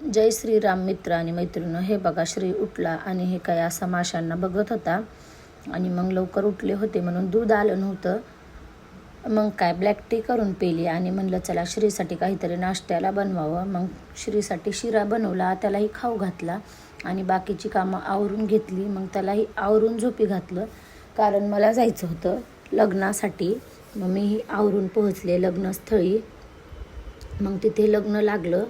जय श्रीराम मित्र आणि मैत्रिणी. हे बघा, श्री उठला आणि हे काय असा माशांना बघत होता आणि मग लवकर उठले होते म्हणून दूध आलं नव्हतं. मग काय ब्लॅक टी करून पेली आणि म्हणलं चला श्रीसाठी काहीतरी नाश्त्याला बनवावं. मग श्रीसाठी शिरा बनवला, त्यालाही खाऊ घातला आणि बाकीची कामं आवरून घेतली. मग त्यालाही आवरून झोपी घातलं कारण मला जायचं होतं लग्नासाठी. मग मीही आवरून पोहोचले लग्नस्थळी. मग तिथे लग्न लागलं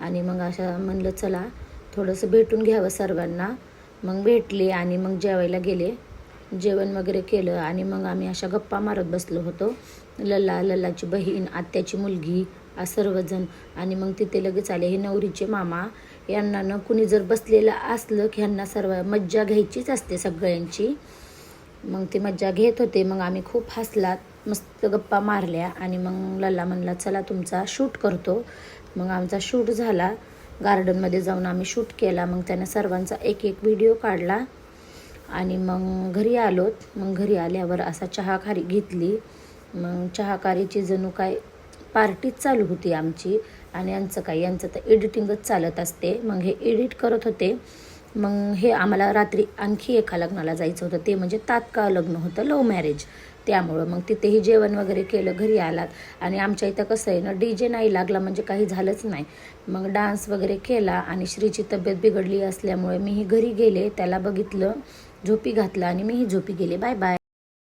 आणि मग अशा म्हणलं चला थोडंसं भेटून घ्यावं सर्वांना. मग भेटले आणि मग जेवायला गेले. जेवण वगैरे केलं आणि मग आम्ही अशा गप्पा मारत बसलो होतो. लल्लाची बहीण, आत्याची मुलगी, सर्वजण. आणि मग तिथे लगेच आले हे नवरीचे मामा. यांना न कुणी जर बसलेलं असलं की ह्यांना सर्व मज्जा घ्यायचीच असते सगळ्यांची. मग ती मज्जा घेत होते. मग आम्ही खूप हसलात, मस्त गप्पा मारल्या आणि मग लल्ला म्हणला चला तुमचा शूट करतो. मग आमचा शूट झाला. गार्डनमध्ये जाऊन आम्ही शूट केला. मग त्याने सर्वांचा एक एक व्हिडिओ काढला आणि मग घरी आलोत. मग घरी आल्यावर असा चहाकारी घेतली. मग चहाकारीची जणू काय पार्टीच चालू होती आमची. आणि यांचं तर एडिटिंगच चालत असते. मग हे एडिट करत होते. मग हे आम्हाला रात्री आणखी एका लग्नाला जायचं होतं, ते म्हणजे तात्काळ लग्न होतं, लव्ह मॅरेज. त्यामुळं मग तिथेही जेवण वगैरे केलं. घरी आलात आणि आमच्या इथं कसं आहे ना, DJ नाही लागला म्हणजे काही झालंच नाही. मग डान्स वगैरे केला आणि श्रीची तब्येत बिघडली असल्यामुळे मीही घरी गेले. त्याला बघितलं, झोपी घातला आणि मीही झोपी गेले. Bye bye.